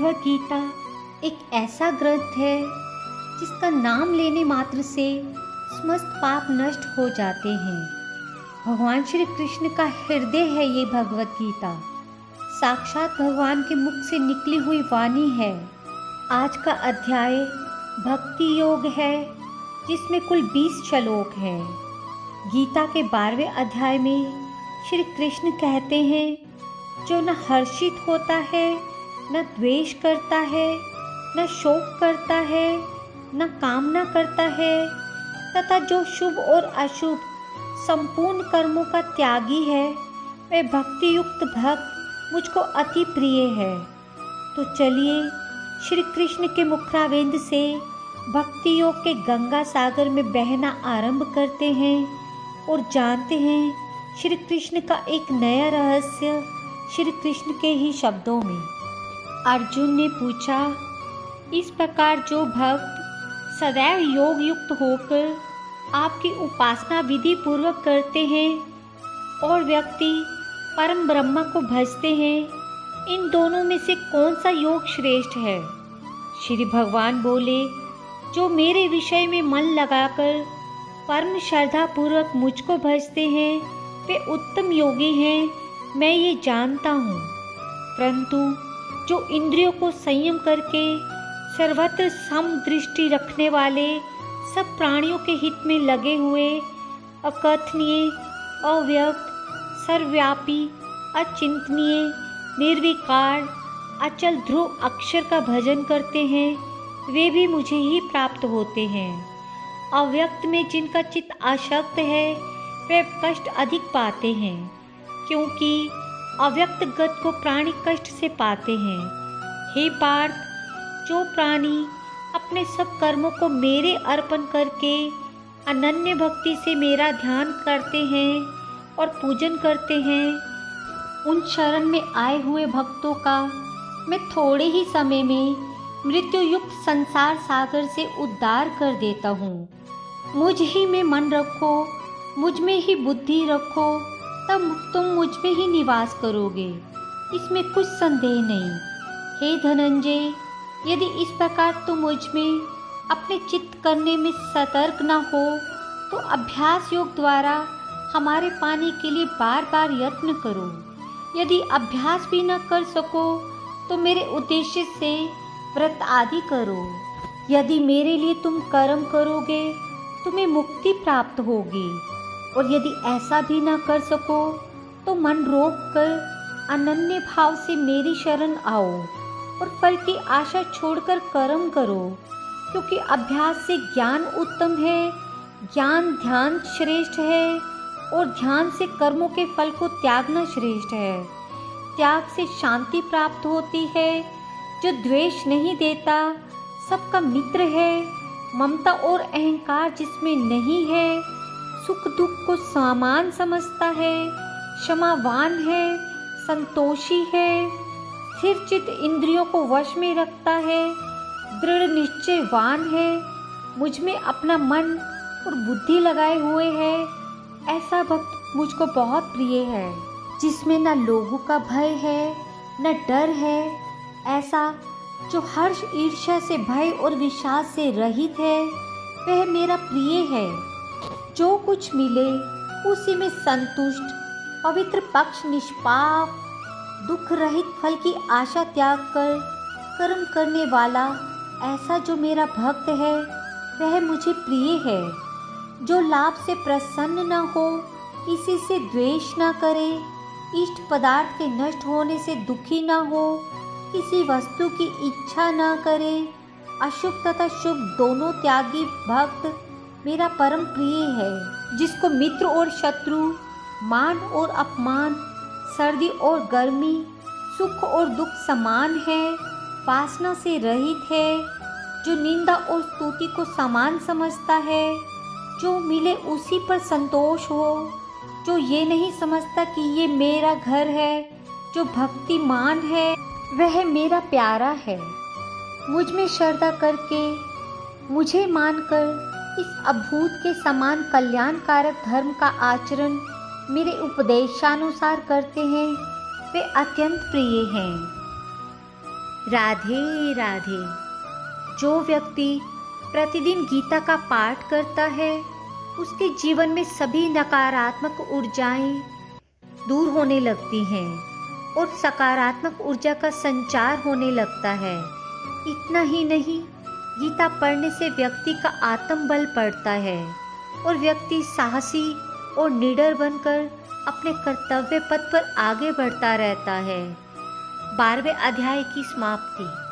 भगवत गीता एक ऐसा ग्रंथ है जिसका नाम लेने मात्र से समस्त पाप नष्ट हो जाते हैं। भगवान श्री कृष्ण का हृदय है ये भगवत गीता। साक्षात भगवान के मुख से निकली हुई वाणी है। आज का अध्याय भक्ति योग है जिसमें कुल 20 श्लोक हैं। गीता के 12वें अध्याय में श्री कृष्ण कहते हैं, जो न हर्षित होता है, न द्वेष करता है, न शोक करता है, न कामना करता है, तथा जो शुभ और अशुभ संपूर्ण कर्मों का त्यागी है, वह भक्ति युक्त भक्त मुझको अति प्रिय है। तो चलिए श्री कृष्ण के मुखारविंद से भक्ति योग के गंगा सागर में बहना आरंभ करते हैं और जानते हैं श्री कृष्ण का एक नया रहस्य श्री कृष्ण के ही शब्दों में। अर्जुन ने पूछा, इस प्रकार जो भक्त सदैव योग युक्त होकर आपकी उपासना विधि पूर्वक करते हैं और व्यक्ति परम ब्रह्म को भजते हैं, इन दोनों में से कौन सा योग श्रेष्ठ है? श्री भगवान बोले, जो मेरे विषय में मन लगाकर परम श्रद्धा पूर्वक मुझको भजते हैं वे उत्तम योगी हैं, मैं ये जानता हूँ। परंतु जो इंद्रियों को संयम करके सर्वत्र समदृष्टि रखने वाले सब प्राणियों के हित में लगे हुए अकथनीय, अव्यक्त, सर्वव्यापी, अचिंतनीय, निर्विकार, अचल ध्रुव अक्षर का भजन करते हैं, वे भी मुझे ही प्राप्त होते हैं। अव्यक्त में जिनका चित्त आसक्त है वे कष्ट अधिक पाते हैं, क्योंकि अव्यक्त गत को प्राणी कष्ट से पाते हैं। हे पार्थ, जो प्राणी अपने सब कर्मों को मेरे अर्पण करके अनन्य भक्ति से मेरा ध्यान करते हैं और पूजन करते हैं, उन शरण में आए हुए भक्तों का मैं थोड़े ही समय में मृत्यु युक्त संसार सागर से उद्धार कर देता हूँ। मुझ ही में मन रखो, मुझ में ही बुद्धि रखो, तब तुम मुझ में ही निवास करोगे, इसमें कुछ संदेह नहीं। हे धनंजय, यदि इस प्रकार तुम मुझ में अपने चित्त करने में सतर्क न हो तो अभ्यास योग द्वारा हमारे पाने के लिए बार बार यत्न करो। यदि अभ्यास भी न कर सको तो मेरे उद्देश्य से व्रत आदि करो। यदि मेरे लिए तुम कर्म करोगे तुम्हें मुक्ति प्राप्त होगी, और यदि ऐसा भी ना कर सको तो मन रोक कर अनन्य भाव से मेरी शरण आओ और फल की आशा छोड़कर कर्म करो, क्योंकि अभ्यास से ज्ञान उत्तम है, ज्ञान ध्यान श्रेष्ठ है, और ध्यान से कर्मों के फल को त्यागना श्रेष्ठ है। त्याग से शांति प्राप्त होती है। जो द्वेष नहीं देता सबका मित्र है, ममता और अहंकार जिसमें नहीं है, सुख दुख को समान समझता है, क्षमावान है, संतोषी है, स्थिर चित्त इंद्रियों को वश में रखता है, दृढ़ निश्चयवान है, मुझ में अपना मन और बुद्धि लगाए हुए है, ऐसा भक्त मुझको बहुत प्रिय है। जिसमें न लोगों का भय है न डर है, ऐसा जो हर्ष ईर्ष्या से भय और विषाद से रहित है, वह मेरा प्रिय है। जो कुछ मिले उसी में संतुष्ट, पवित्र पक्ष निष्पाप, दुख रहित फल की आशा त्याग कर कर्म करने वाला, ऐसा जो मेरा भक्त है वह मुझे प्रिय है। जो लाभ से प्रसन्न न हो, किसी से द्वेष न करे, इष्ट पदार्थ के नष्ट होने से दुखी न हो, किसी वस्तु की इच्छा न करे, अशुभ तथा शुभ दोनों त्यागी भक्त मेरा परम प्रिय है। जिसको मित्र और शत्रु, मान और अपमान, सर्दी और गर्मी, सुख और दुख समान है, वासना से रहित है, जो निंदा और स्तुति को समान समझता है, जो मिले उसी पर संतोष हो, जो ये नहीं समझता कि ये मेरा घर है, जो भक्तिमान है वह मेरा प्यारा है। मुझ में श्रद्धा करके मुझे मानकर इस अभूत के समान कल्याणकारक धर्म का आचरण मेरे उपदेशानुसार करते हैं, वे अत्यंत प्रिय हैं। राधे राधे। जो व्यक्ति प्रतिदिन गीता का पाठ करता है उसके जीवन में सभी नकारात्मक ऊर्जाएं दूर होने लगती हैं और सकारात्मक ऊर्जा का संचार होने लगता है। इतना ही नहीं, गीता पढ़ने से व्यक्ति का आत्मबल बढ़ता है और व्यक्ति साहसी और निडर बनकर अपने कर्तव्य पथ पर आगे बढ़ता रहता है। 12वें अध्याय की समाप्ति।